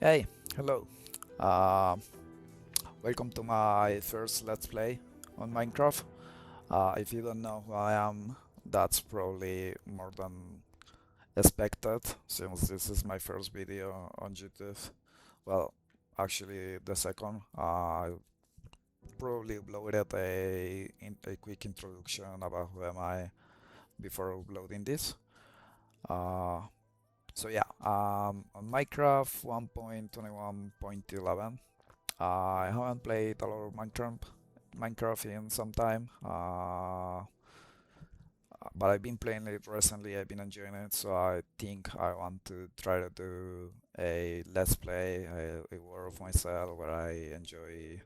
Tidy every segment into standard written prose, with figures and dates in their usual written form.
Hey, hello. Uh, Welcome to my first Let's Play on Minecraft. If you don't know who I am, that's probably more than expected, since this is my first video on YouTube. Well, actually the second. I probably uploaded a quick introduction about who am I before uploading this. Uh, so yeah, on Minecraft 1.21.11. I haven't played a lot of Minecraft in some time, but I've been playing it recently. I've been enjoying it, so I think I want to try to do a let's play, a world of myself where I enjoy,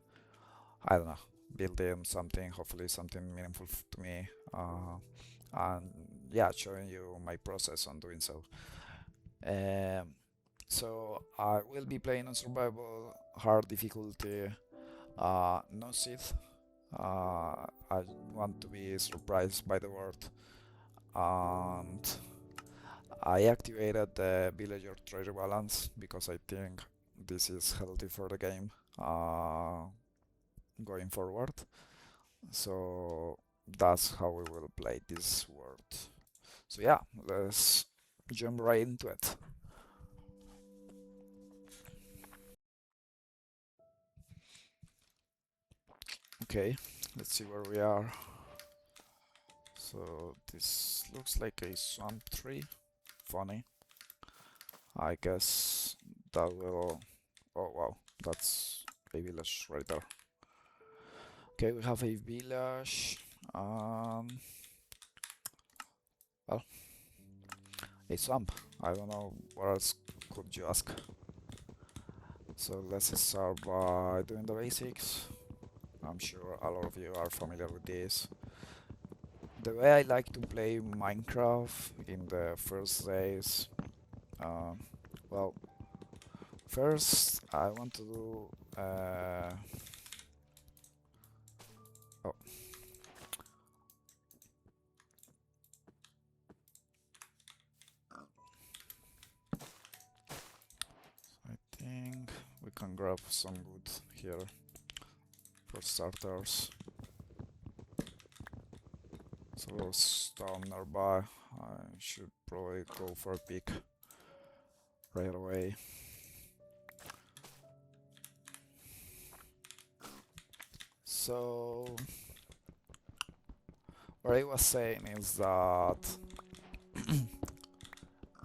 I don't know, building something, hopefully something meaningful to me, and yeah, showing you my process on doing so. Um, so I will be playing on survival, hard difficulty, no Sith. I want to be surprised by the word, and I activated the villager trader balance because I think this is healthy for the game uh, going forward. So that's how we will play this world. So yeah, let's jump right into it. Okay, let's see where we are. So this looks like a swamp tree. Funny. I guess that will. Oh wow, that's a village right there. Okay, we have a village. Um, well, a swamp. I don't know what else could you ask. So let's start by doing the basics. I'm sure a lot of you are familiar with this. The way I like to play Minecraft in the first days. Uh, well, first I want to do. Oh, I think we can grab some wood here for starters. So stone nearby. I should probably go for a pick right away. So what I was saying is that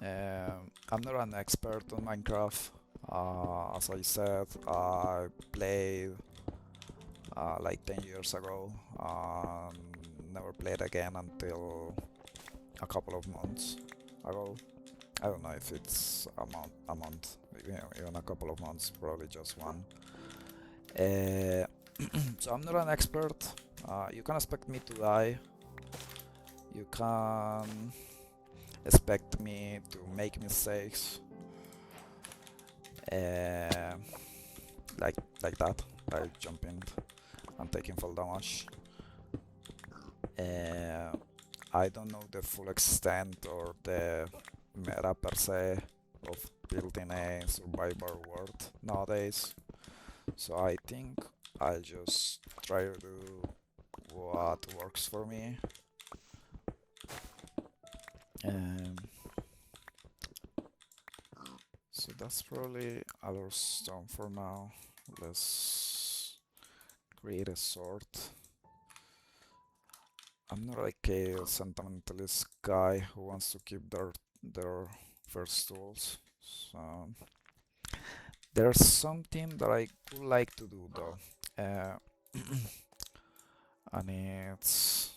I'm not an expert on Minecraft. As I said, I played like 10 years ago. Never played again until a couple of months ago. I don't know if it's a month, even a couple of months, probably just one. Uh, so I'm not an expert. You can expect me to die. You can expect me to make mistakes, uh, like that, by jumping and taking fall damage. Uh, I don't know the full extent or the meta per se of building a survivor world nowadays. So I think I'll just try to do what works for me. Um, so that's probably our stone for now. Let's create a sword. I'm not like a sentimentalist guy who wants to keep their first tools. So there's something that I would like to do though, uh, and it's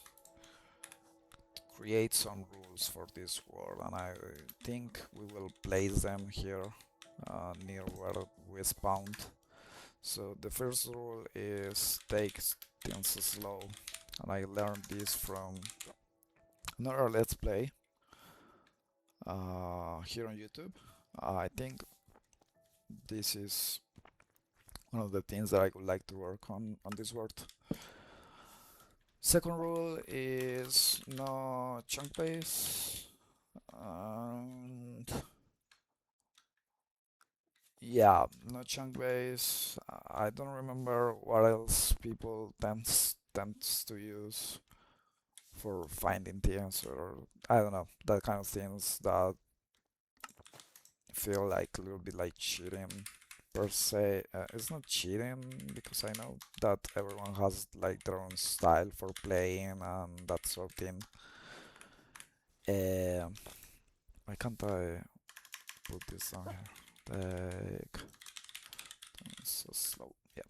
create some rules for this world, and I think we will place them here near where we spawned. So the first rule is take things slow, and I learned this from another Let's Play here on YouTube. I think this is one of the things that I would like to work on this world. Second rule is no chunk base, and Yeah, no chunk base. I don't remember what else people tends to use for finding things, or I don't know, that kind of things that feel like a little bit like cheating per se. It's not cheating because I know that everyone has like their own style for playing and that sort of thing. Um, why can't I put this on here? Like, it's so slow. Yeah.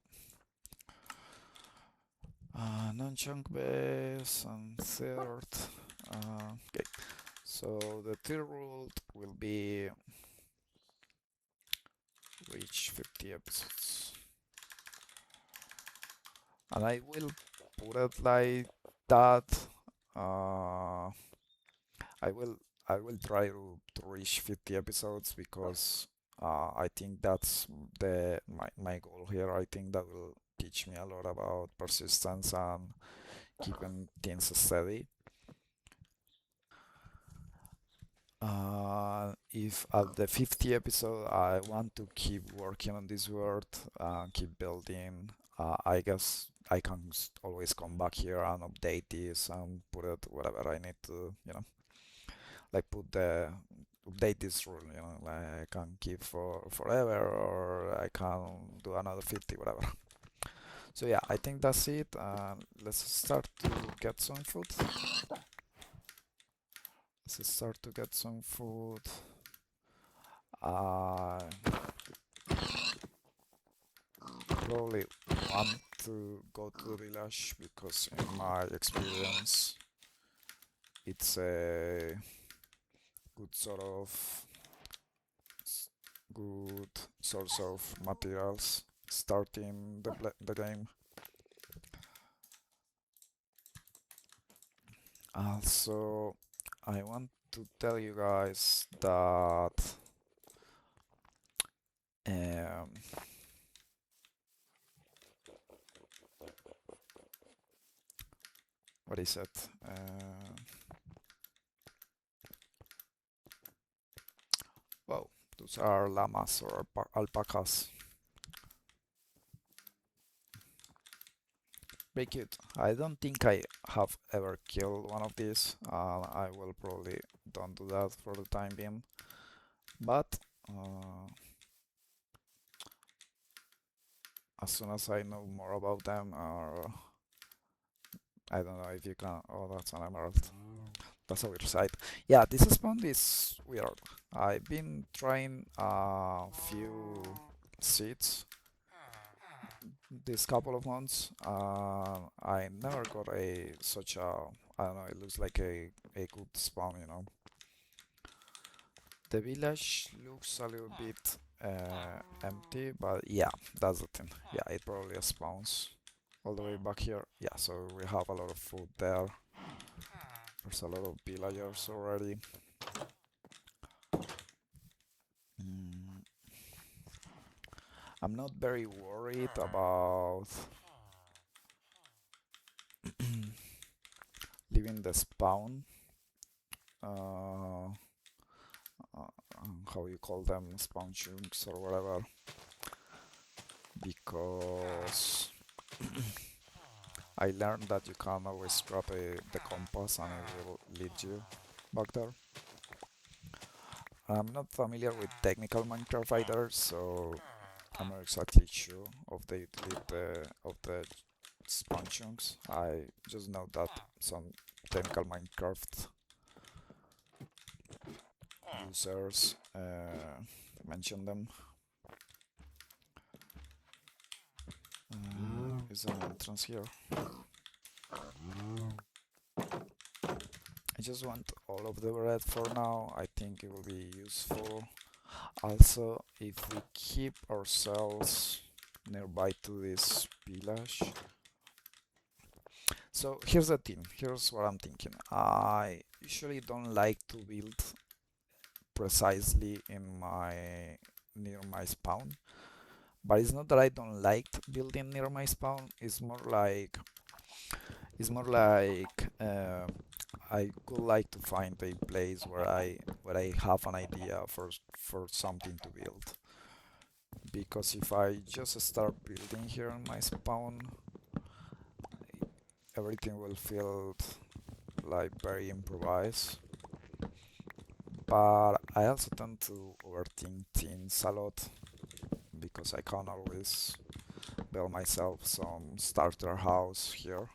Non-chunk base and third. Okay. So the third rule will be reach 50 episodes. And I will put it like that. Uh, I will I will try to reach 50 episodes because I think that's my goal here. I think that will teach me a lot about persistence and keeping things steady. If at the 50th episode I want to keep working on this world, keep building, I guess I can always come back here and update this and put it whatever I need to, like put the update this rule, like I can keep for forever or I can do another 50, whatever. So yeah, I think that's it. Let's start to get some food. Let's start to get some food. Uh, Probably want to go to the village because in my experience it's a good sort of good source of materials starting the game. Also, I want to tell you guys that um, what is it? Well, those are llamas or alpacas. Very cute. I don't think I have ever killed one of these. I will probably don't do that for the time being. But as soon as I know more about them, or I don't know if you can. Oh, that's an emerald. That's a weird site. Yeah, this spawn is weird. I've been trying a few seeds this couple of months. I never got a such a I don't know. It looks like a good spawn. The village looks a little bit empty, but yeah, that's the thing. Yeah, it probably spawns all the way back here. Yeah, so we have a lot of food there. There's a lot of villagers already. Mm, I'm not very worried about leaving the spawn. Uh, how you call them, spawn chunks or whatever, because I learned that you can always grab the compass and it will lead you back there. I'm not familiar with technical Minecraft either, so I'm not exactly sure of the utility of the spawn chunks. I just know that some technical Minecraft users mention them. Is an entrance here? I just want all of the bread for now. I think it will be useful. Also, if we keep ourselves nearby to this village. So here's the thing. Here's what I'm thinking. I usually don't like to build precisely in my near my spawn. But it's not that I don't like building near my spawn. It's more like I would like to find a place where I have an idea for something to build. because if I just start building here on my spawn, everything will feel like very improvised. But I also tend to overthink things a lot because I can't always build myself some starter house here,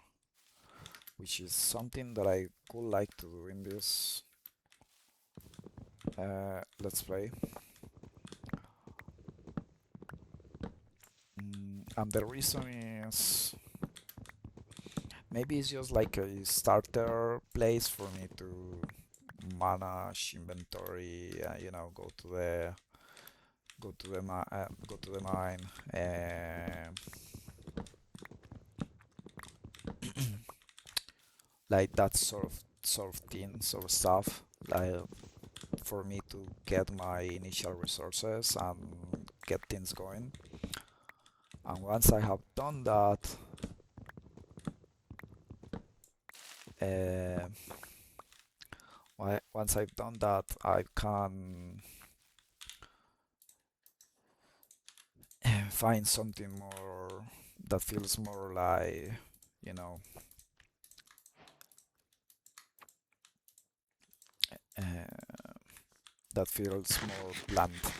which is something that I would like to do in this let's play. And the reason is maybe it's just like a starter place for me to manage inventory, go to the mine, and like that sort of thing, sort of stuff, like for me to get my initial resources and get things going. And once I have done that, uh, once I've done that, I can find something more that feels more like, you know, uh, that feels more planned.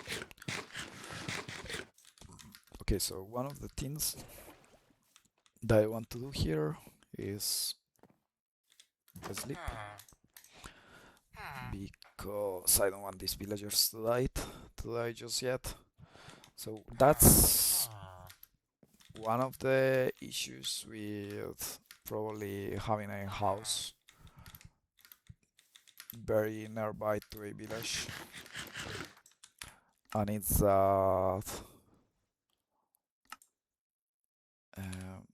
Okay, so one of the things that I want to do here is sleep because I don't want these villagers to die just yet. So that's one of the issues with probably having a house very nearby to a village, and it's that um,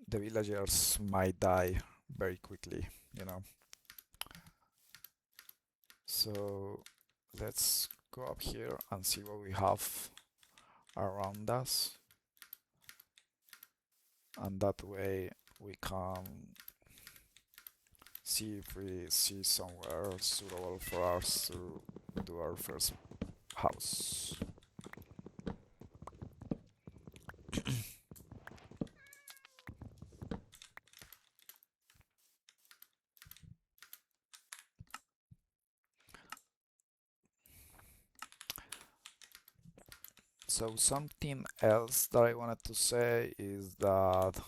the villagers might die very quickly, you know. So let's go up here and see what we have around us, and that way we can see if we see somewhere suitable for us to do our first house. So something else that I wanted to say is that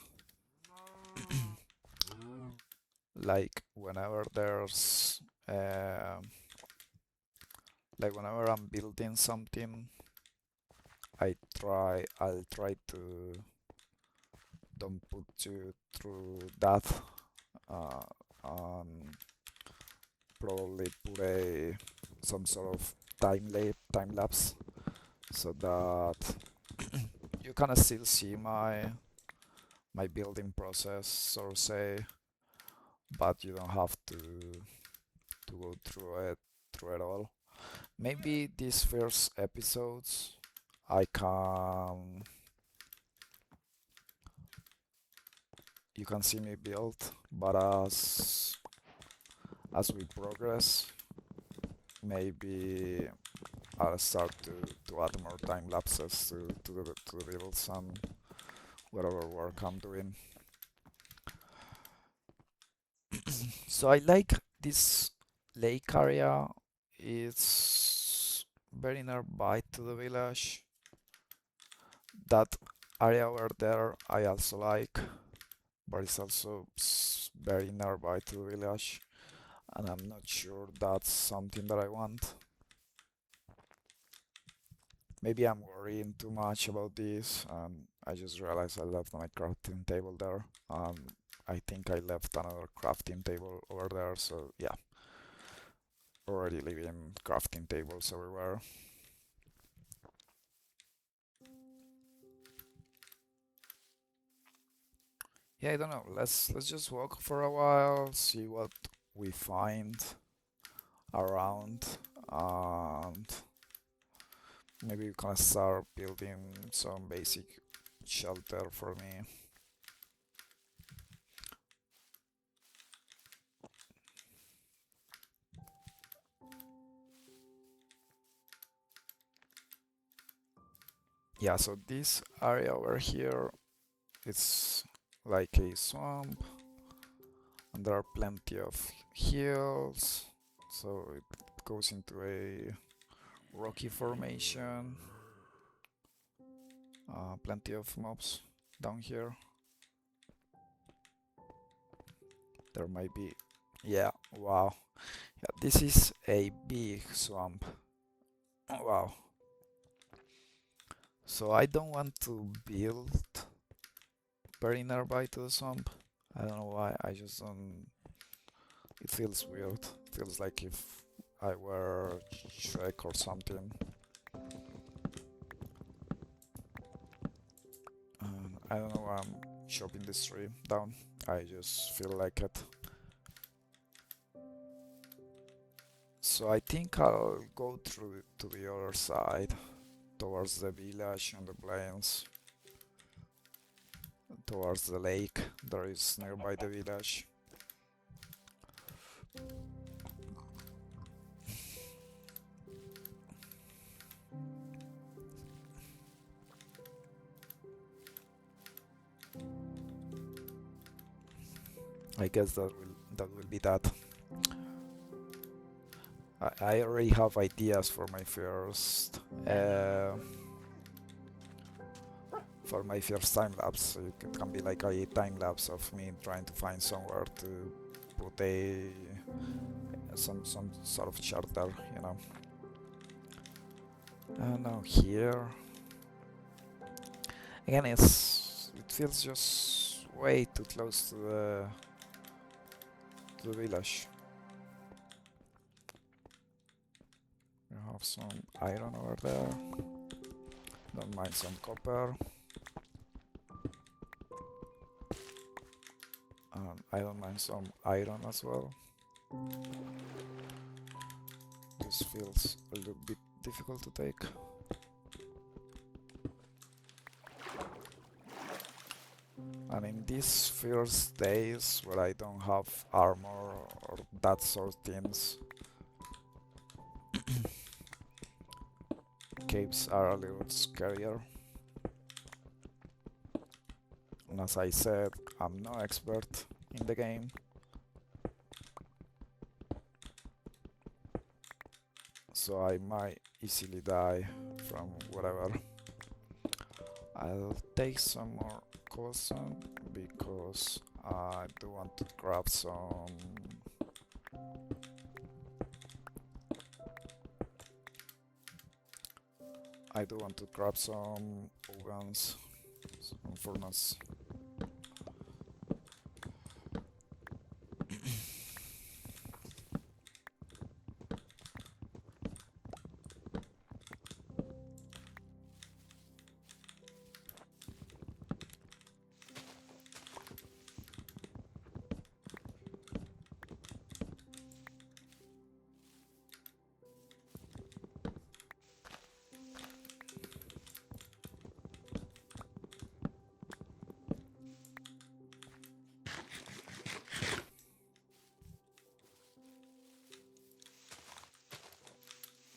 like um whenever I'm building something, I'll try to don't put you through that, uh, and probably put a some sort of time lapse so that you can still see my building process, so say, but you don't have to go through it all. Maybe these first episodes I can you can see me build, but as we progress, maybe I'll start to add more time lapses to the builds and whatever work I'm doing. So I like this lake area. It's very nearby to the village. That area over there I also like, but it's also very nearby to the village, and I'm not sure that's something that I want. Maybe I'm worrying too much about this, and I just realized I left my crafting table there. I think I left another crafting table over there, so yeah, already leaving crafting tables everywhere. Yeah, I don't know. Let's just walk for a while, see what we find around, and maybe we can start building some basic shelter for me. Yeah, so this area over here, it's like a swamp, and there are plenty of hills, so it goes into a rocky formation. Plenty of mobs down here. There might be. Yeah, wow. Yeah, this is a big swamp. Wow. So I don't want to build very nearby to the swamp. I don't know why. I just don't. It feels weird. It feels like if I were Shrek or something. I don't know why I'm chopping this tree down. I just feel like it. So I think I'll go through to the other side, towards the village and the plains, towards the lake that is nearby the village. I guess that will be that. I already have ideas for my first time lapse. So it can be like a time lapse of me trying to find somewhere to put a some sort of shelter, you know. And now here again, it feels just way too close to the village. We have some iron over there. Don't mind some copper. I don't mind some iron as well. This feels a little bit difficult to take. And in these first days where I don't have armor or that sort of things, caves are a little scarier. And as I said, I'm no expert in the game, so I might easily die from whatever. I'll take some more cobblestone because I do want to grab some. I do want to grab some ovens, some furnace.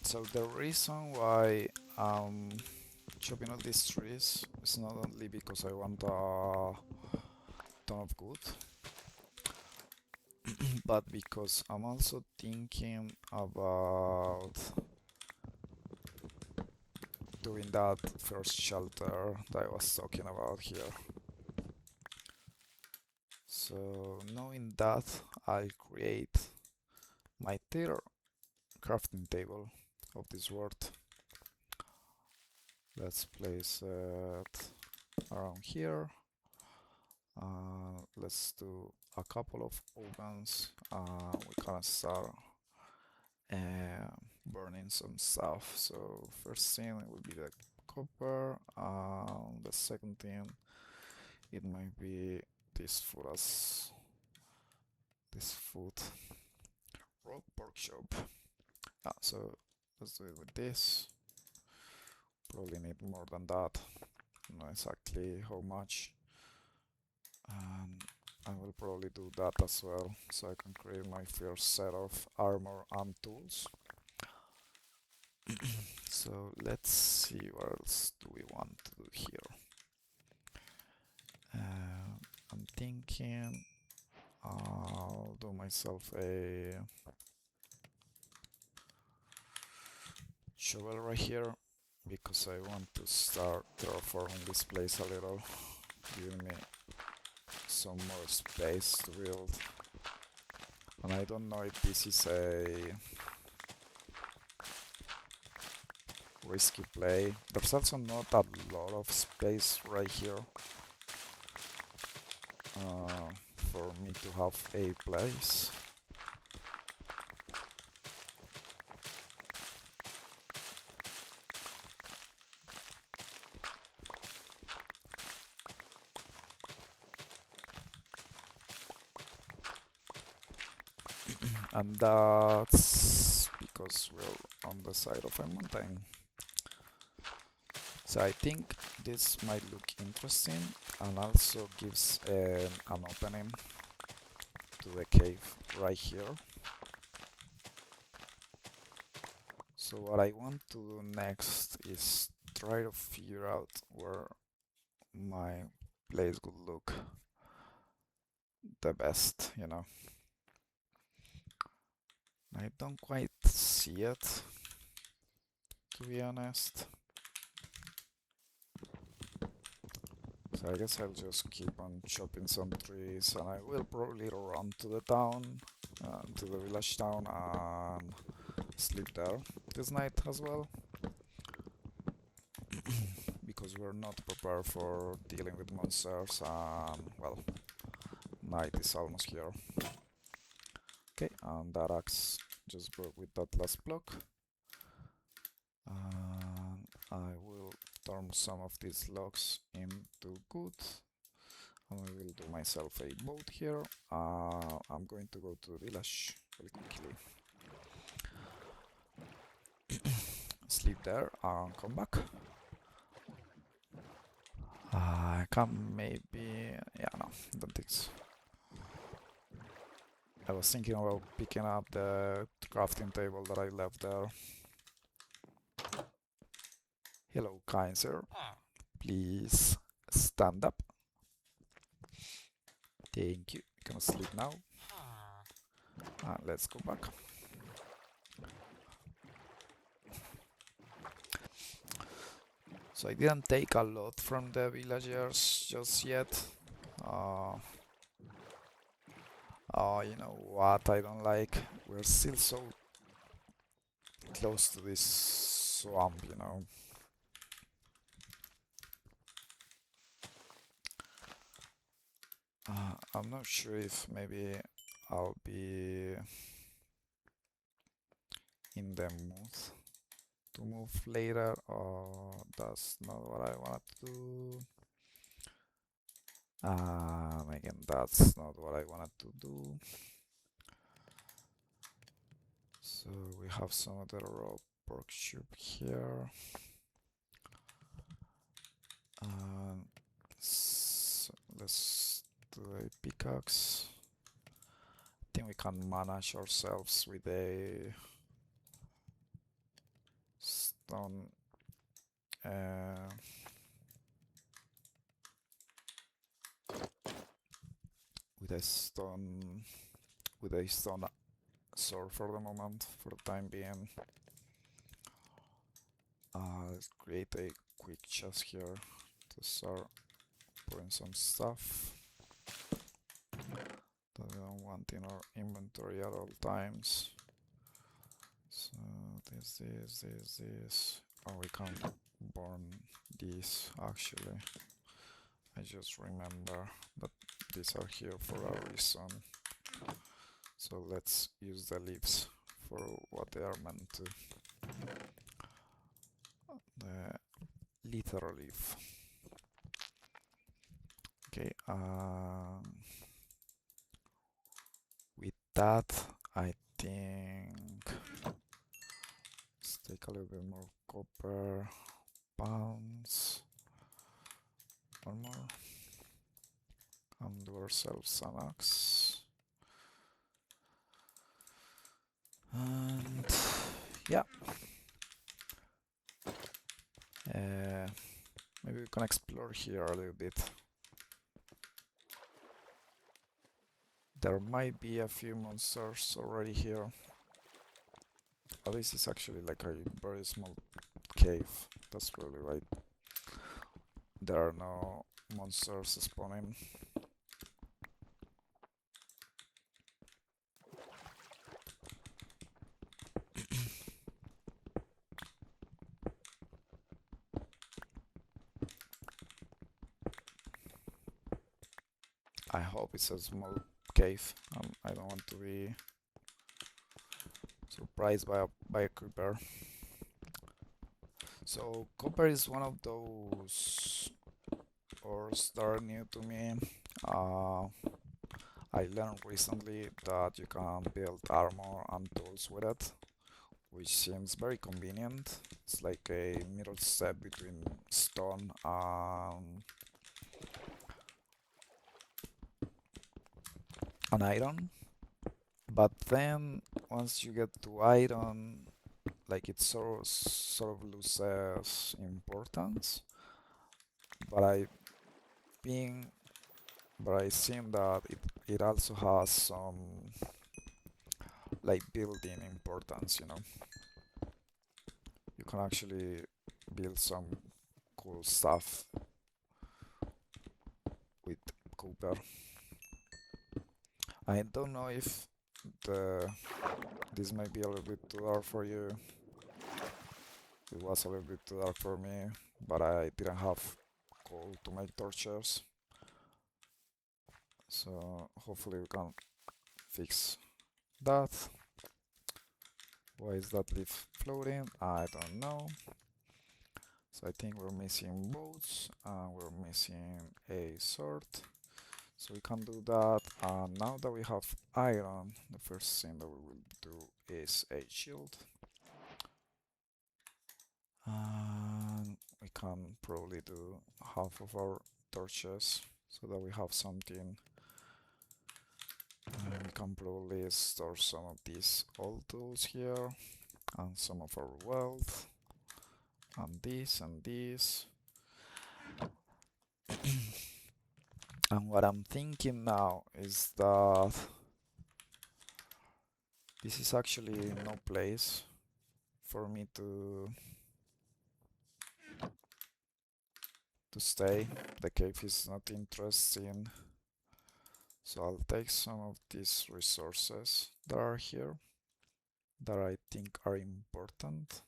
So the reason why I'm chopping all these trees is not only because I want a ton of wood, but because I'm also thinking about doing that first shelter that I was talking about here. So knowing that, I'll create my tier crafting table of this world. Let's place it around here. Let's do a couple of ovens. We can start burning some stuff. So first thing it will be the copper. The second thing it might be this food rock workshop. So let's do it with this. Probably need more than that. Not exactly how much. And I will probably do that as well, so I can create my first set of armor and tools. So let's see what else do we want to do here. I'm thinking I'll do myself a shovel right here because I want to start terraforming this place a little, giving me some more space to build. And I don't know if this is a risky play. There's also not a lot of space right here for me to have a place. And that's because we're on the side of a mountain. So I think this might look interesting and also gives an opening to the cave right here. So what I want to do next is try to figure out where my place would look the best, you know. I don't quite see it, to be honest. So I guess I'll just keep on chopping some trees and I will probably run to the town, to the village town and sleep there this night as well. Because we're not prepared for dealing with monsters and, well, night is almost here. Okay, and that axe just broke with that last block. And I will turn some of these logs into wood. And I will do myself a boat here. I'm going to go to the village very quickly. Sleep there and come back. I can maybe... yeah, no, don't think so. I was thinking about picking up the crafting table that I left there. Hello, kind sir. Please stand up. Thank you. You can sleep now. Let's go back. So I didn't take a lot from the villagers just yet. You know what I don't like? We're still so close to this swamp, you know. I'm not sure if maybe I'll be in the mood to move later, or that's not what I wanted to do. Again, that's not what I wanted to do. So we have some of the raw pork soup here. So let's do a pickaxe. I think we can manage ourselves with a stone. With a stone sword for the moment, for the time being. Let's create a quick chest here to start putting some stuff that we don't want in our inventory at all times. So this. Oh, we can burn these actually. I just remember that these are here for a reason. So let's use the leaves for what they are meant to. The literal leaf. Okay, with that, I think let's take a little bit more copper, pounds, one more, and do ourselves an axe. And yeah, Uh, Maybe we can explore here a little bit. There might be a few monsters already here. Oh, this is actually like a very small cave. That's probably right. There are no monsters spawning. I hope it's a small cave. I don't want to be surprised by a creeper. So copper is one of those ores that are new to me. Uh, I learned recently that you can build armor and tools with it, which seems very convenient. It's like a middle step between stone and iron. But then once you get to iron, like it sort of loses importance. But I being but I seen that it also has some like building importance, you know. You can actually build some cool stuff with copper. I don't know if the this might be a little bit too dark for you. It was a little bit too dark for me, but I didn't have coal to make torches. So hopefully we can fix that. Why is that leaf floating? I don't know. So I think we're missing boats and we're missing a sword. So we can do that. And now that we have iron, the first thing that we will do is a shield. And we can probably do half of our torches so that we have something. And we can probably store some of these old tools here and some of our wealth and this and this. And what I'm thinking now is that this is actually no place for me to stay. The cave is not interesting. So I'll take some of these resources that are here that I think are important.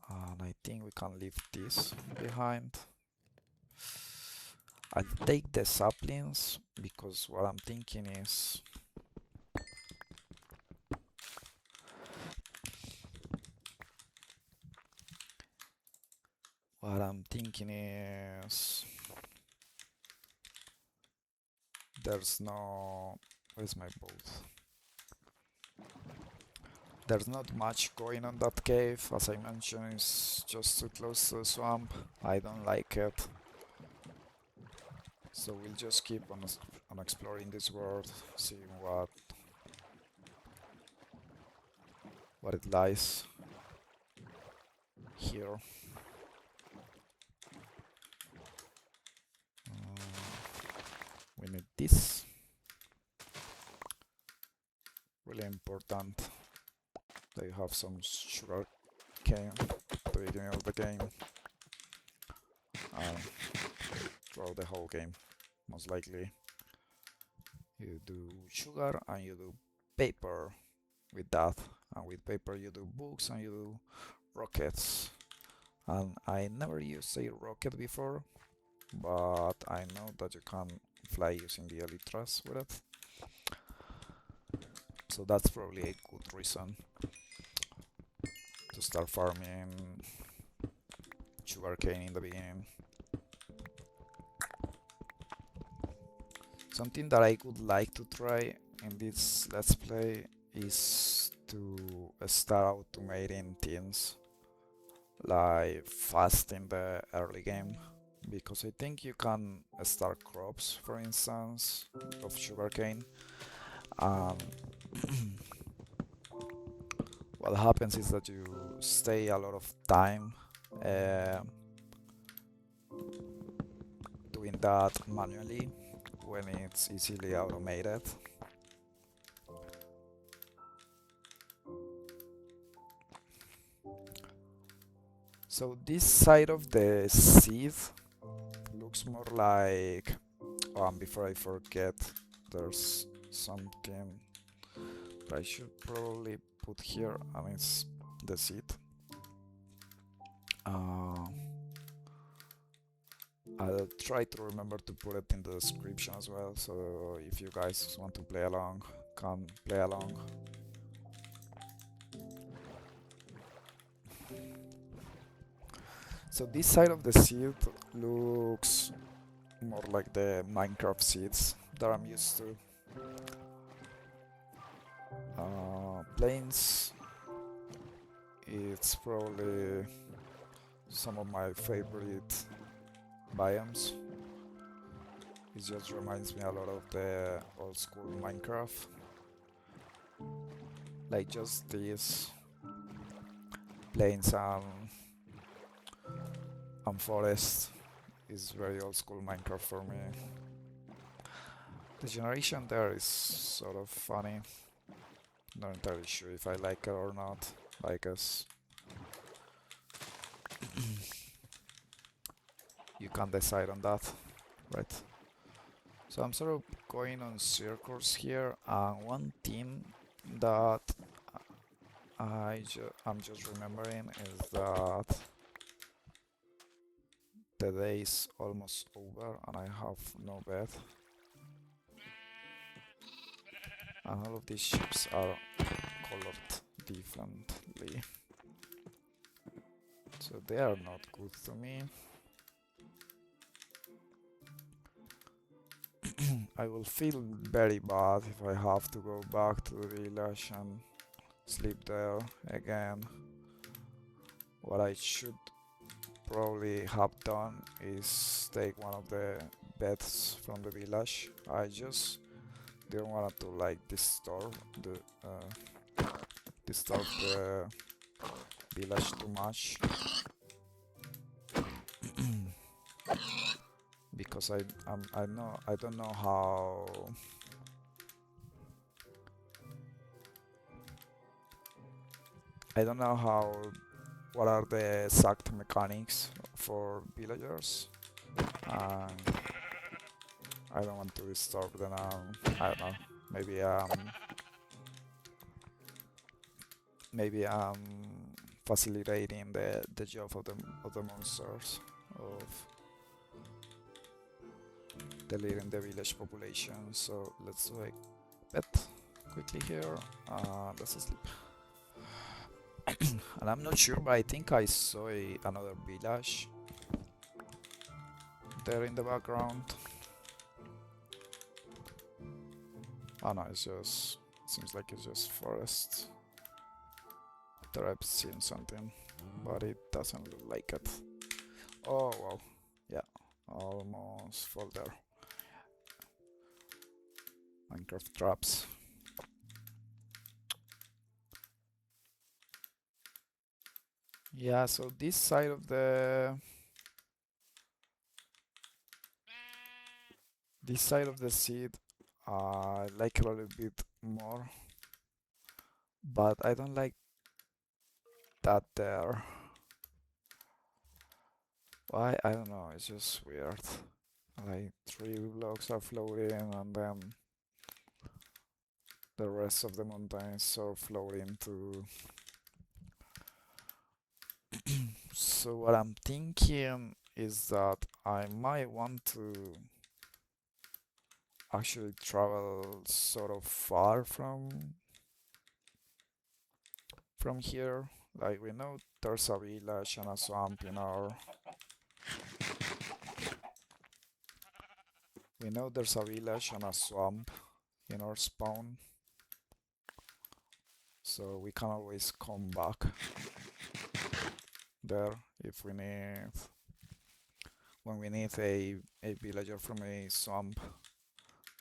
And I think we can leave this behind. I'll take the saplings because what I'm thinking is there's no where's my boat? There's not much going on that cave, as I mentioned, it's just too close to the swamp. I don't like it. So we'll just keep on exploring this world, seeing what it lies here. We need this. Really important that you have some sugar cane at the beginning of the game. Throughout the whole game, most likely. You do sugar and you do paper with that. And with paper you do books and you do rockets. And I never used a rocket before, but I know that you can fly using the elytras with it. So that's probably a good reason to start farming sugarcane in the beginning. Something that I would like to try in this let's play is to start automating things like fast in the early game, because I think you can start crops, for instance, of sugarcane. What happens is that you stay a lot of time uh, doing that manually when it's easily automated. So this side of the seed looks more like, before I forget, there's something that I should probably put here, and it's the seed. I'll try to remember to put it in the description as well, so if you guys want to play along, can play along. So this side of the seed looks more like the Minecraft seeds that I'm used to. Plains, it's probably some of my favorite biomes. It just reminds me a lot of the old school Minecraft. Like just these plains and forest is very old school Minecraft for me. The generation there is sort of funny. Not entirely sure if I like it or not. I guess you can decide on that, right? So I'm sort of going on circles here, and one thing that I'm just remembering is that the day is almost over and I have no bed. And all of these ships are colored differently, so they are not good to me. I will feel very bad if I have to go back to the village and sleep there again. What I should probably have done is take one of the beds from the village. I just didn't want to like disturb the village too much. Because I don't know how what are the exact mechanics for villagers, and I don't want to disturb them. I don't know, maybe facilitating the job of the monsters, of deleting the village population. So let's do a bet quickly here. Let's sleep. And I'm not sure, but I think I saw another village there in the background. Oh no, it's just, seems like it's just forest. There I've seen something, but it doesn't look like it. Oh wow, yeah, almost fall there. Minecraft traps. Yeah, so this side of the seed I like a little bit more, but I don't like that there. Why? I don't know, it's just weird. Like 3 blocks are floating and then the rest of the mountains are floating too. So what I'm thinking is that I might want to actually travel sort of far from here. Like we know there's a village and a swamp in our spawn, so we can always come back there if we need, when we need a villager from a swamp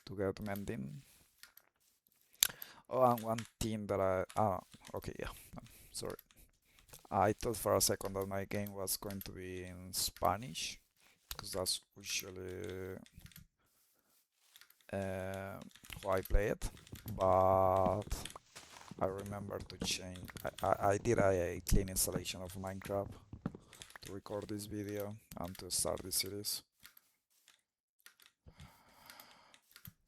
to get mending. Oh, and one thing that okay, yeah, sorry. I thought for a second that my game was going to be in Spanish, because that's usually uh, how I play it. But I remember to change. I did a clean installation of Minecraft to record this video and to start this series.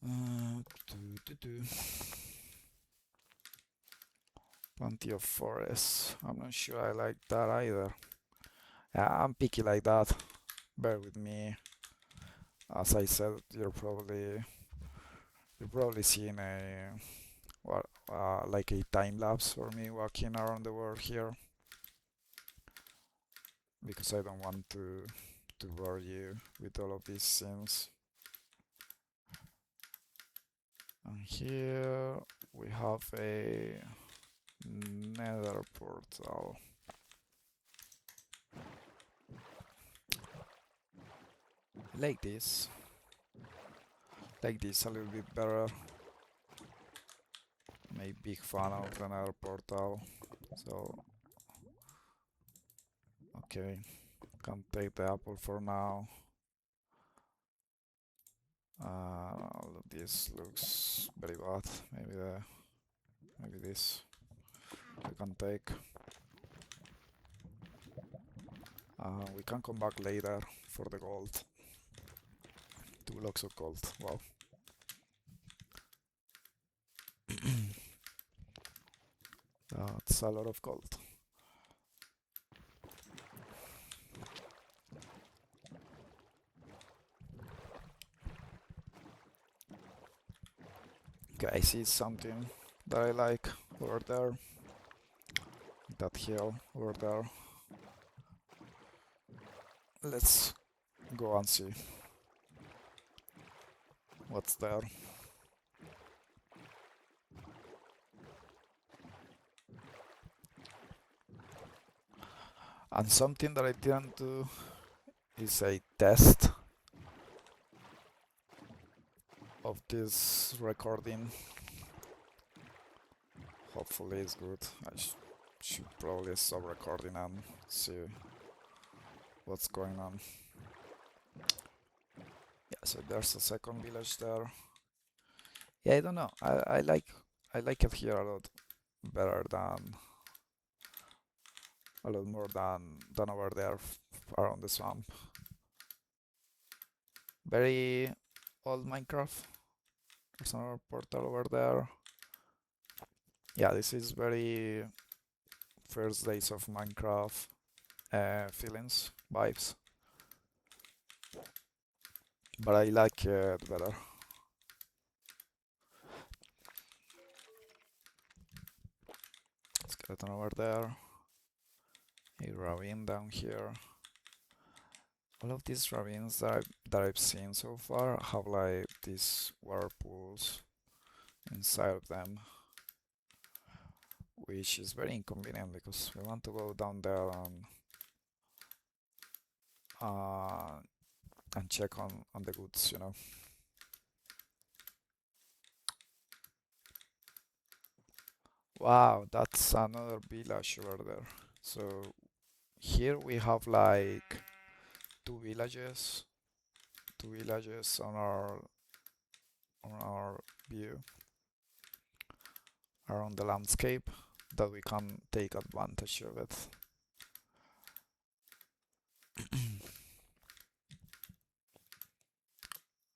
Uh, do, do, do. Plenty of forests. I'm not sure I like that either. Yeah, I'm picky like that. Bear with me. As I said, you're probably seeing a what like a time lapse for me walking around the world here, because I don't want to bore you with all of these scenes. And here we have a nether portal. Like this. Like this a little bit better. I'm a big fan of the nether portal. So, okay. Can't take the apple for now. This looks very bad. Maybe this we can take. We can come back later for the gold. 2 blocks of gold. Wow. That's a lot of gold. Okay, I see something that I like over there. That hill over there. Let's go and see what's there. And something that I didn't do is a test of this recording. Hopefully it's good. I should probably stop recording and see what's going on. Yeah, so there's a second village there. Yeah, I don't know. I like it here a lot better than a lot more than over there around the swamp. Very old Minecraft. There's another portal over there. Yeah, this is very first days of Minecraft feelings, vibes. But I like it better. Skeleton over there. A ravine down here. All of these ravines that I've seen so far have like these whirlpools inside of them, which is very inconvenient because we want to go down there uh, and check on the goods, you know. Wow, that's another village over there. So here we have like two villages, two villages on our view around the landscape that we can take advantage of it.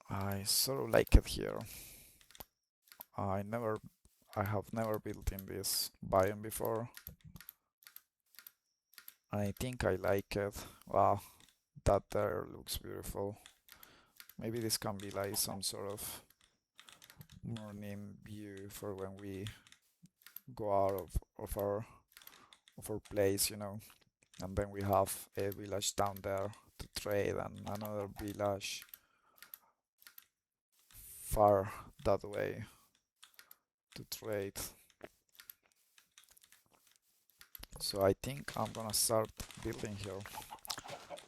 I sort of like it here. I never, I have never built in this biome before. I think I like it. Wow, that there looks beautiful. Maybe this can be like some sort of morning view for when we go out of our place, you know. And then we have a village down there to trade and another village far that way to trade. So I think I'm gonna start building here.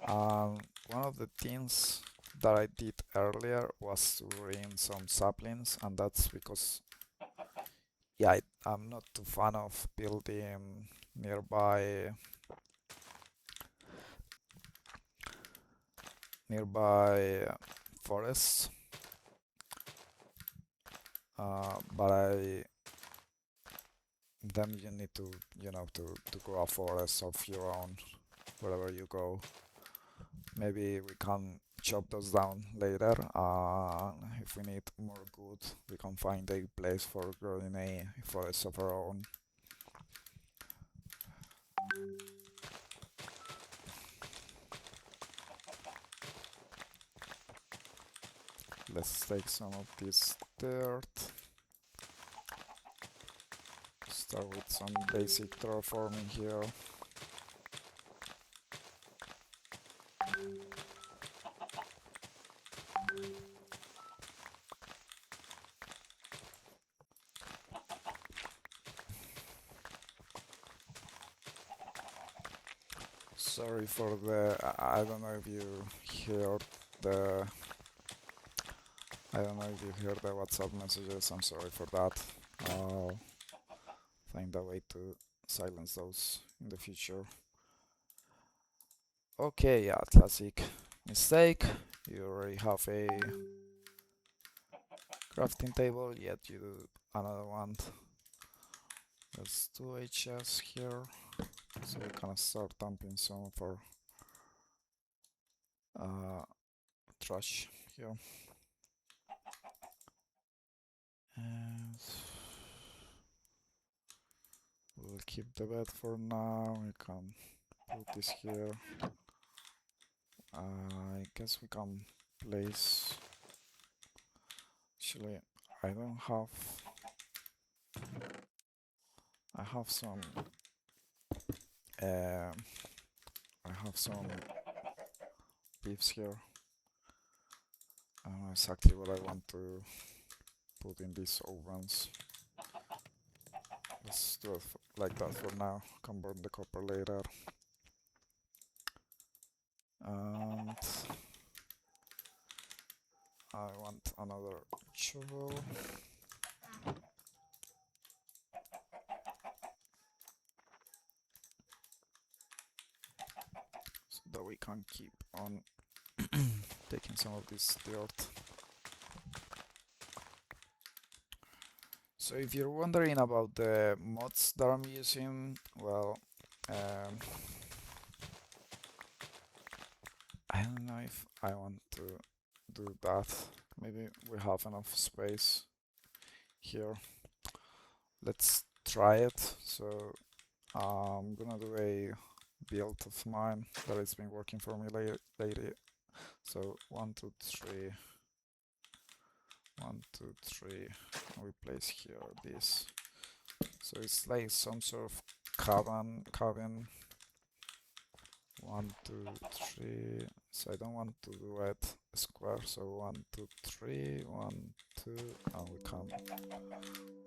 One of the things that I did earlier was to bring some saplings, and that's because, yeah, I'm not too fan of building nearby nearby forests, but I then you need to, to grow a forest of your own wherever you go. Maybe we can chop those down later. If we need more wood, we can find a place for growing a forest of our own. Let's take some of this dirt. Start with some basic terraforming here. Sorry for the, I don't know if you heard the, I don't know if you heard the WhatsApp messages, I'm sorry for that. I'll find a way to silence those in the future. Okay, yeah, classic mistake. You already have a crafting table, yet you do another one. There's two HS here, so we can start dumping some of our trash here. And we'll keep the bed for now. We can put this here. I guess we can place. Actually, I don't have. I have some. I have some beefs here. I don't know exactly what I want to put in these ovens. Let's do it like that for now. Can burn the copper later. And I want another shovel. So that we can keep on taking some of this dirt. So if you're wondering about the mods that I'm using, well, I don't know if I want to do that. Maybe we have enough space here. Let's try it. So I'm gonna do a build of mine that has been working for me lately. So 1, 2, 3. 1, 2, 3. And we place here this. So it's like some sort of cabin. 1, 2, 3. So I don't want to do it square. So 1, 2, 3. 1, 2, and we can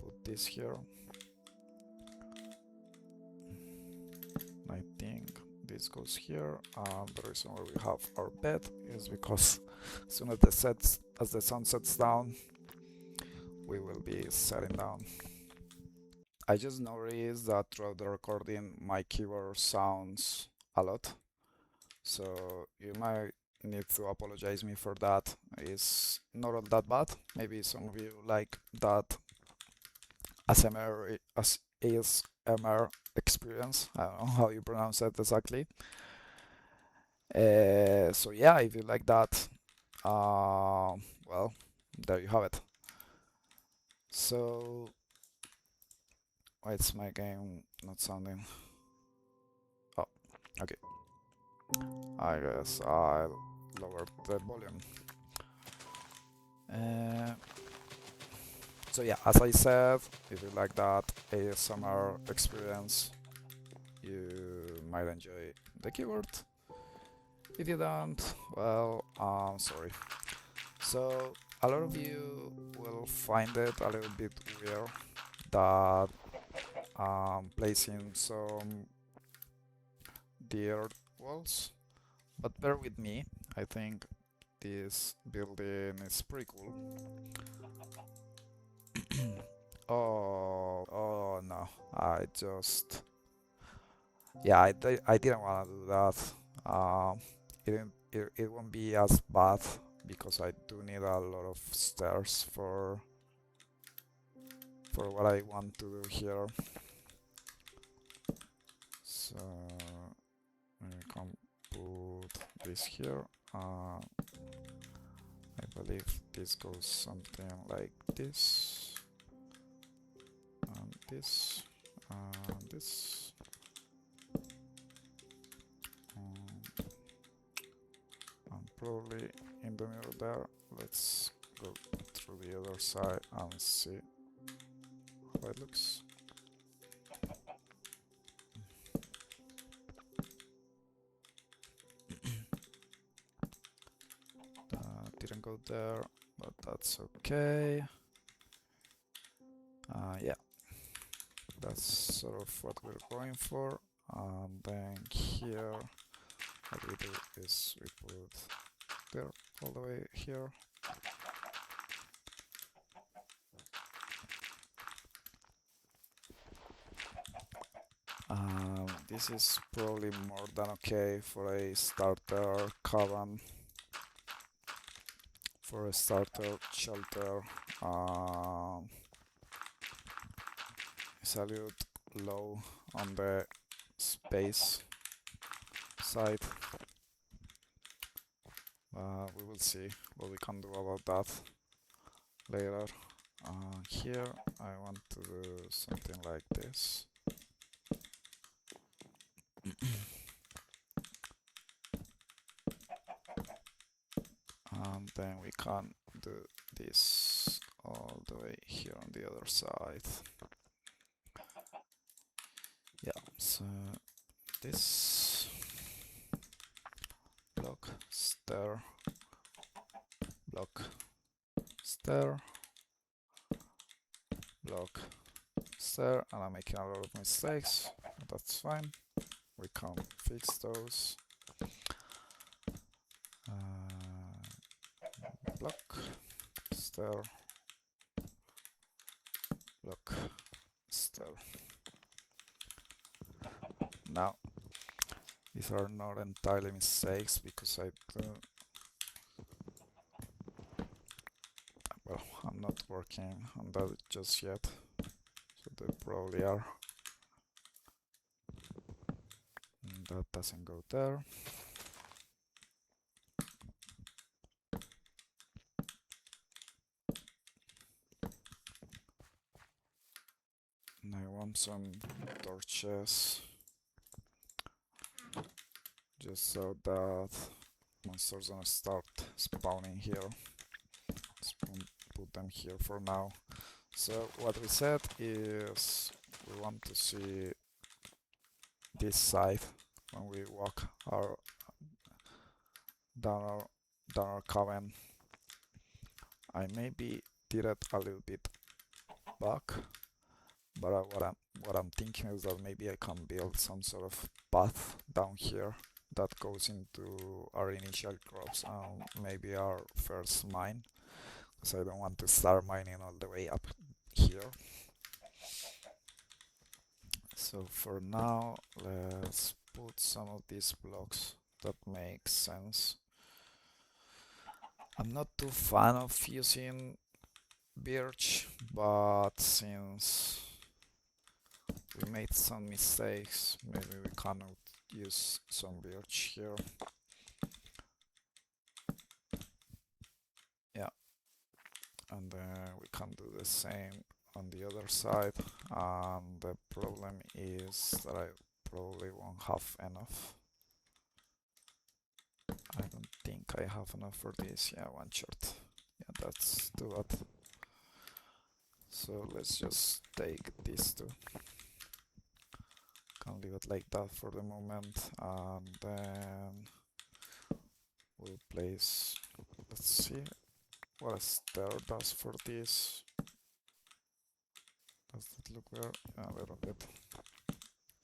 put this here. I think this goes here. The reason why we have our bed is because as soon as the sun sets down, we will be setting down. I just noticed that throughout the recording my keyboard sounds a lot, so you might need to apologize me for that. It's not all that bad. Maybe some of you like that ASMR experience. I don't know how you pronounce it exactly. So yeah, if you like that, well, there you have it. So why is my game not sounding? Oh, okay. I guess I'll lower the volume. Uh, so yeah, as I said, if you like that ASMR experience, you might enjoy the keyboard. If you don't, well, I'm sorry. So a lot of you will find it a little bit weird that placing some dirt walls, but bear with me. I think this building is pretty cool. Oh no, yeah, I didn't want to do that. it won't be as bad because I do need a lot of stairs for what I want to do here. So we can put this here. I believe this goes something like this, and this, and this, and probably in the middle there. Let's go through the other side and see how it looks. Didn't go there, but that's okay. Yeah, that's sort of what we're going for. And then here, what we do is we put there all the way here. This is probably more than okay for a starter cabin, for a starter shelter. It's a little low on the space side. We will see what we can do about that later. Here I want to do something like this. And then we can do this all the way here on the other side. Yeah, so this block, stair, block, stair, block, stair, and I'm making a lot of mistakes. That's fine. We can fix those. Block, stair, block, stair. Now, these are not entirely mistakes because well, I'm not working on that just yet, so they probably are. And that doesn't go there. And I want some torches, just so that monsters don't start spawning here. Let's put them here for now. So what we said is we want to see this side when we walk down our cabin. I maybe did it a little bit back, but what I'm thinking is that maybe I can build some sort of path down here that goes into our initial crops and maybe our first mine, because I don't want to start mining all the way up here. So for now, let's put some of these blocks that make sense. I'm not too fan of using birch, but since we made some mistakes, maybe we cannot use some birch here. Yeah, and then we can do the same on the other side, and the problem is that I probably won't have enough. I don't think I have enough for this. Yeah, one shot. Yeah, that's too bad. So let's just take these two. Can leave it like that for the moment, and then we'll place. Let's see what a stair does for this. Does it look weird? A little bit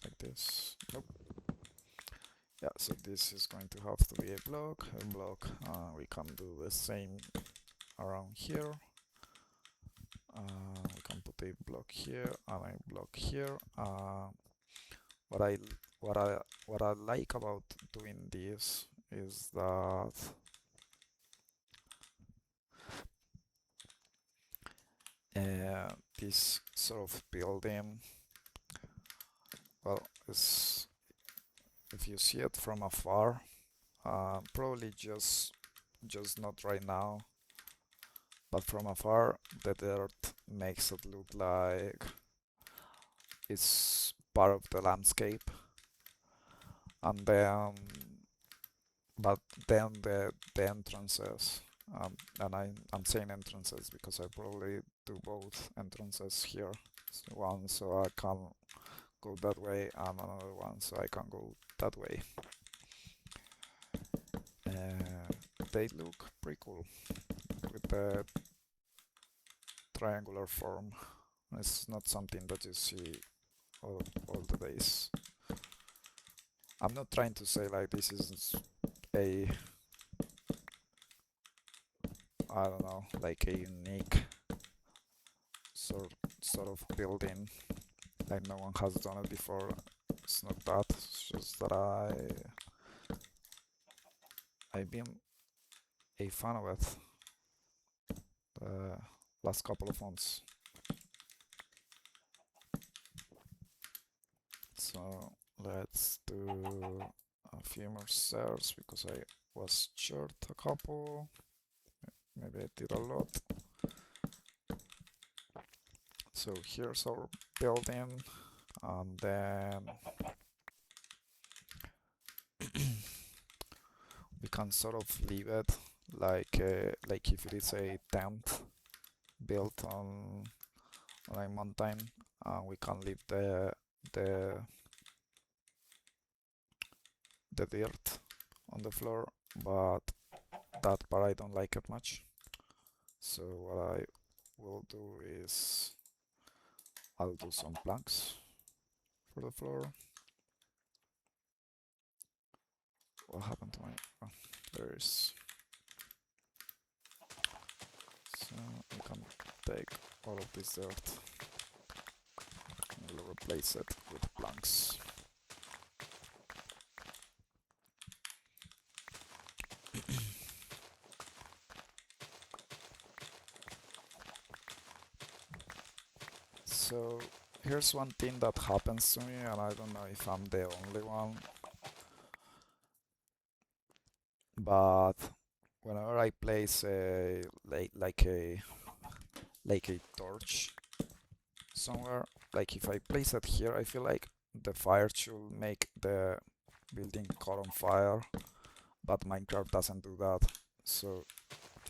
like this. Nope. Yeah, so this is going to have to be a block. We can do the same around here. We can put a block here and a block here. What I like about doing this is that this sort of building, well, is, if you see it from afar, probably just not right now, but from afar, the dirt makes it look like it's part of the landscape, and then, but then the entrances, and I'm saying entrances because I probably do both entrances here. One so I can go that way, and another one so I can go that way. They look pretty cool with the triangular form. It's not something that you see all the days. I'm not trying to say like this is a, I don't know, like a unique sort of building, like no one has done it before. It's not that. It's just that I've been a fan of it the last couple of months. So let's do a few more stairs because I was short a couple. Maybe I did a lot. So here's our building, and then we can sort of leave it like if it is a tent built on a mountain, and we can leave the the dirt on the floor, but that part I don't like it much. So what I will do is I'll do some planks for the floor. What happened to my... Oh, there's... So we can take all of this dirt and we'll replace it with planks. So here's one thing that happens to me, and I don't know if I'm the only one, but whenever I place a like a torch somewhere, like if I place it here, I feel like the fire should make the building caught on fire, but Minecraft doesn't do that. So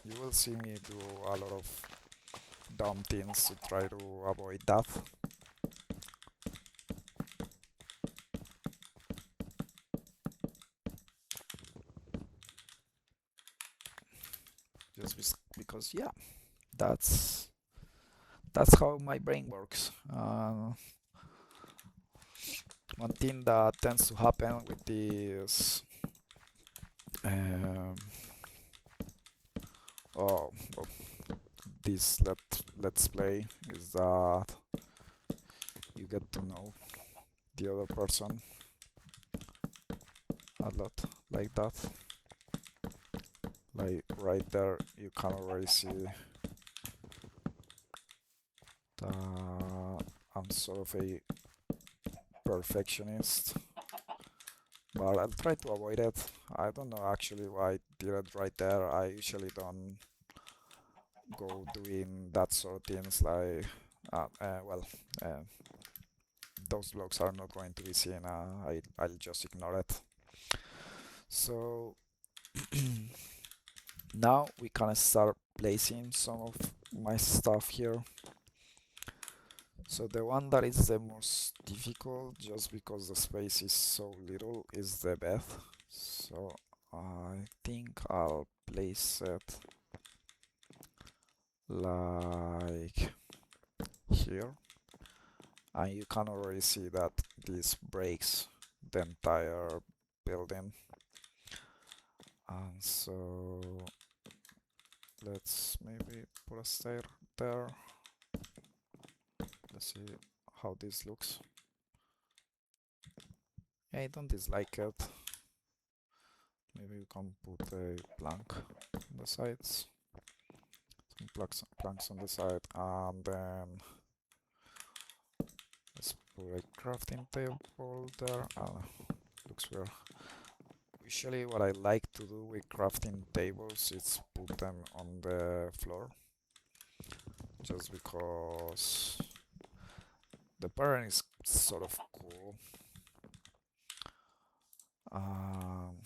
you will see me do a lot of dumb things to try to avoid that. Just because, yeah, that's how my brain works. One thing that tends to happen with this um, oh, well, this let's play is that you get to know the other person a lot, like that. Like right there, you can already see that I'm sort of a perfectionist, but I'll try to avoid it. I don't know actually why I did it right there. I usually don't go doing that sort of things like, well, uh, those blocks are not going to be seen. I'll just ignore it. So now we can start placing some of my stuff here. So the one that is the most difficult, just because the space is so little, is the bed. So I think I'll place it like here, and you can already see that this breaks the entire building. And so let's maybe put a stair there. Let's see how this looks. I don't dislike it. Maybe we can put a plank on the sides, some planks on the side, and then let's put a crafting table there. Looks weird. Usually what I like to do with crafting tables is put them on the floor, just because the pattern is sort of cool. Um,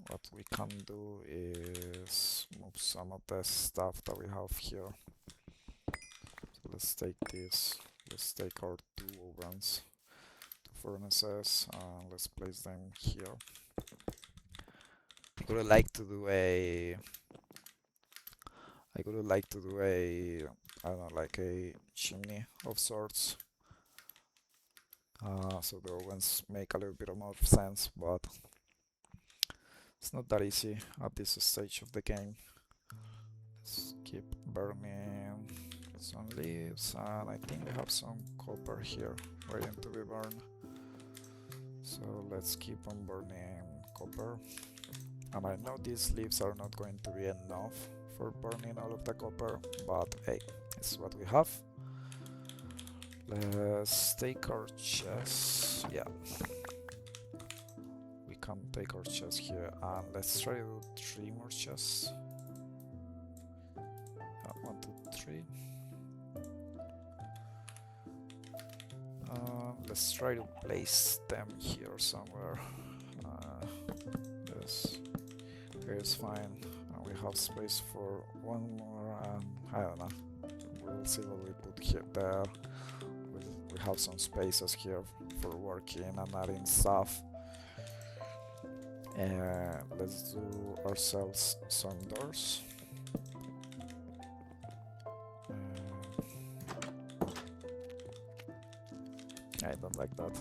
what we can do is move some of the stuff that we have here. So let's take this, let's take our two ovens, two furnaces, and let's place them here. I would like to do a I would like to do a, I don't know, like a chimney of sorts. So the ovens make a little bit more sense, but it's not that easy at this stage of the game. Let's keep burning some leaves, and I think we have some copper here waiting to be burned. So let's keep on burning copper. And I know these leaves are not going to be enough for burning all of the copper, but hey, it's what we have. Let's take our chest. Yeah, we can take our chest here, and let's try to do 3 more chests. 1, 2, 3. Let's try to place them here somewhere. This here is fine, and we have space for one more. I don't know. We'll see what we put here. There, we have some spaces here for working and adding stuff. Let's do ourselves some doors. I don't like that.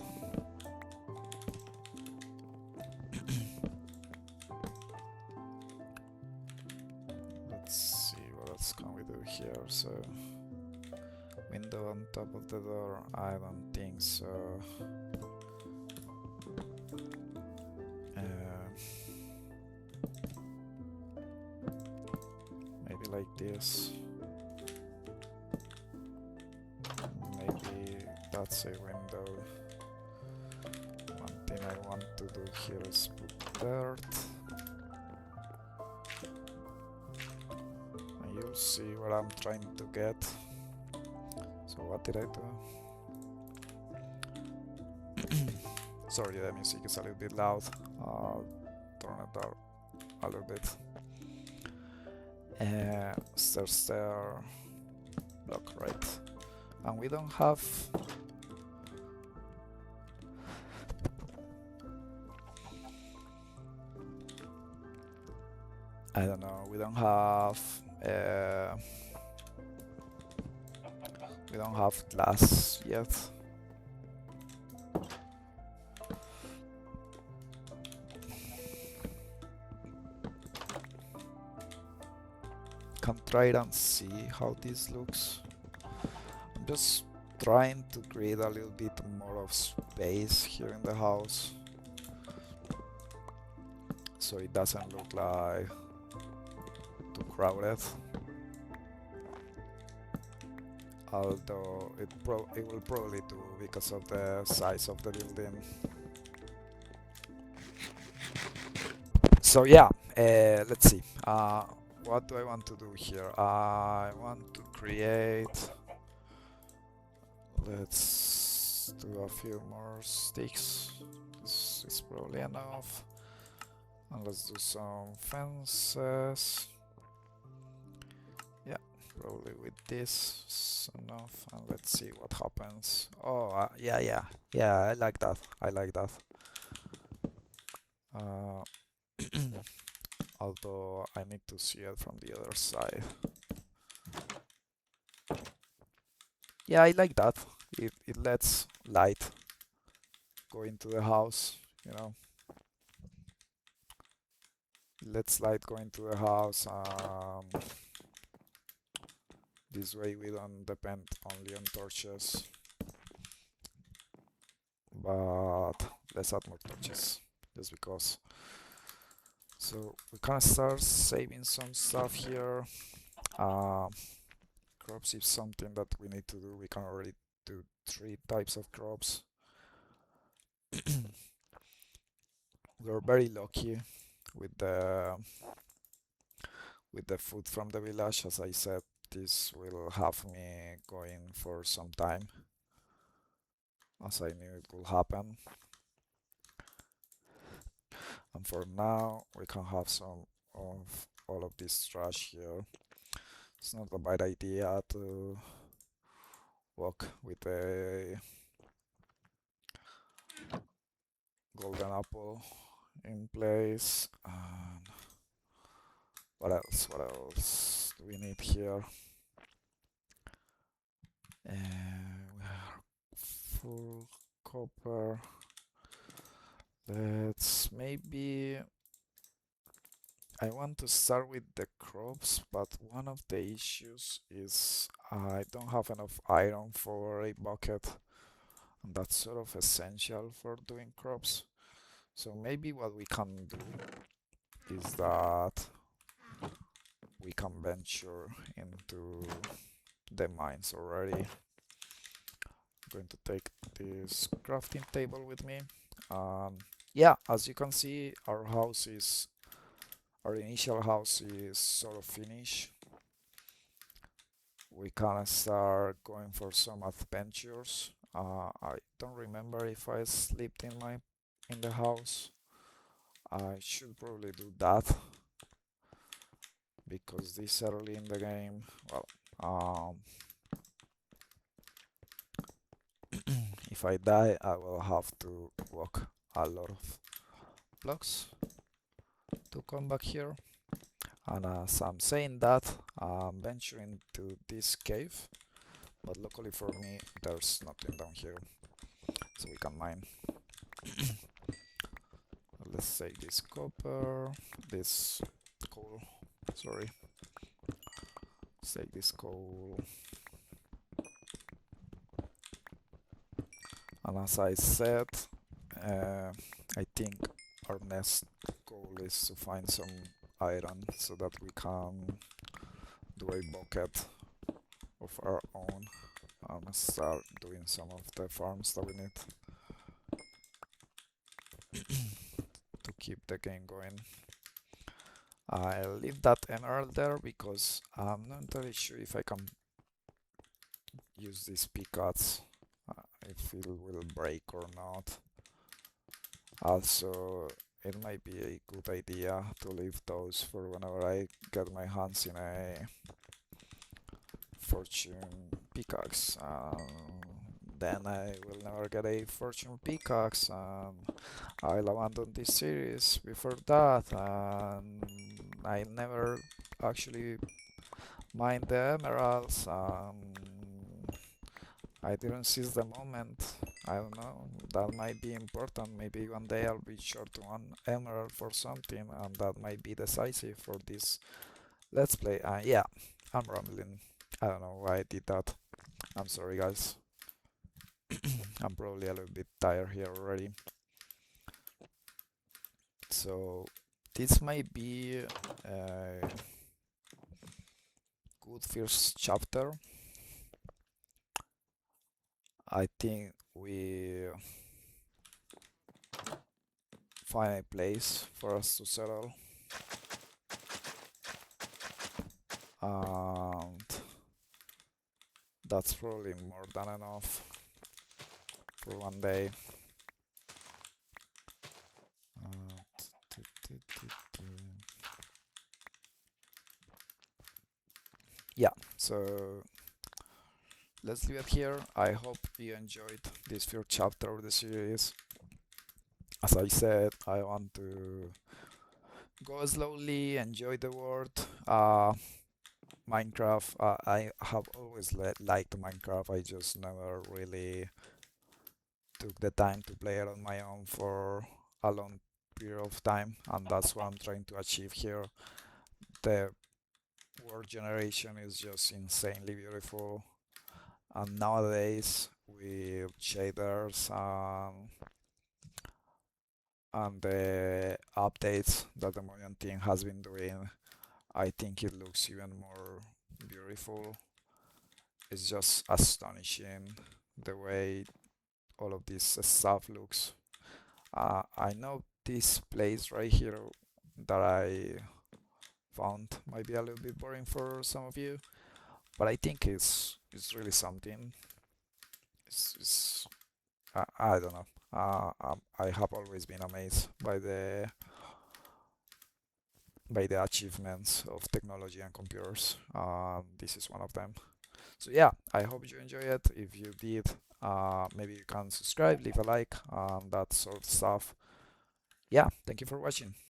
Let's see, what else can we do here? So, window on top of the door, I don't think so. Maybe like this. Maybe that's a window. One thing I want to do here is put dirt. And you'll see what I'm trying to get. So what did I do? Sorry, the music is a little bit loud. I'll turn it down a little bit. Stairs there. Block right. And we don't have... I don't know, we don't have glass yet. Can try it and see how this looks. I'm just trying to create a little bit more of space here in the house, so it doesn't look like too crowded. Although it will probably do because of the size of the building. So yeah, let's see. What do I want to do here? I want to create... Let's do a few more sticks. This is probably enough. And let's do some fences. Yeah, probably with this is enough. And let's see what happens. Oh, yeah, I like that. I like that. Although I need to see it from the other side. Yeah, I like that. It lets light go into the house, you know. It lets light go into the house. This way we don't depend only on torches. But let's add more torches, just because So we can start saving some stuff here. Uh, Crops is something that we need to do. We can already do 3 types of crops. We're very lucky with the food from the village. As I said, this will have me going for some time, as I knew it will happen. And for now, we can have some of all of this trash here. It's not a bad idea to walk with a golden apple in place. And what else? What else do we need here? We have full copper. Let's maybe. I want to start with the crops, but one of the issues is I don't have enough iron for a bucket, and that's sort of essential for doing crops. So maybe what we can do is that we can venture into the mines already. I'm going to take this crafting table with me. Yeah, as you can see, our initial house is sort of finished. We can start going for some adventures. I don't remember if I slept in the house. I should probably do that because this early in the game, well, if I die, I will have to walk a lot of blocks to come back here. And as I'm saying that, I'm venturing to this cave, but luckily for me, there's nothing down here, so we can mine. Let's take this copper, this coal, sorry. Let's take this coal. And as I said, I think our next goal is to find some iron so that we can do a bucket of our own and start doing some of the farms that we need to keep the game going. I'll leave that emerald there because I'm not entirely sure if I can use these pickaxe, if it will break or not. Also, it might be a good idea to leave those for whenever I get my hands in a fortune pickaxe. Then I will never get a fortune pickaxe, and I'll abandon this series before that, and I never actually mined the emeralds. I didn't seize the moment. I don't know, that might be important. Maybe one day I'll be short one emerald for something, and that might be decisive for this let's play. Yeah, I'm rambling. I don't know why I did that. I'm sorry, guys. I'm probably a little bit tired here already. So, this might be a good first chapter. I think we find a place for us to settle, and that's probably more than enough for one day. Yeah, so let's leave it here. I hope you enjoyed this first chapter of the series. As I said, I want to go slowly, enjoy the world. Minecraft, I have always liked Minecraft. I just never really took the time to play it on my own for a long period of time, and that's what I'm trying to achieve here. The world generation is just insanely beautiful, and nowadays with shaders and the updates that the Mojang team has been doing, I think it looks even more beautiful. It's just astonishing the way all of this stuff looks. I know this place right here that I found might be a little bit boring for some of you, but I think it's really something. It's I don't know. I have always been amazed by the achievements of technology and computers. This is one of them. So yeah, I hope you enjoy it. If you did, maybe you can subscribe, leave a like, that sort of stuff. Yeah, thank you for watching.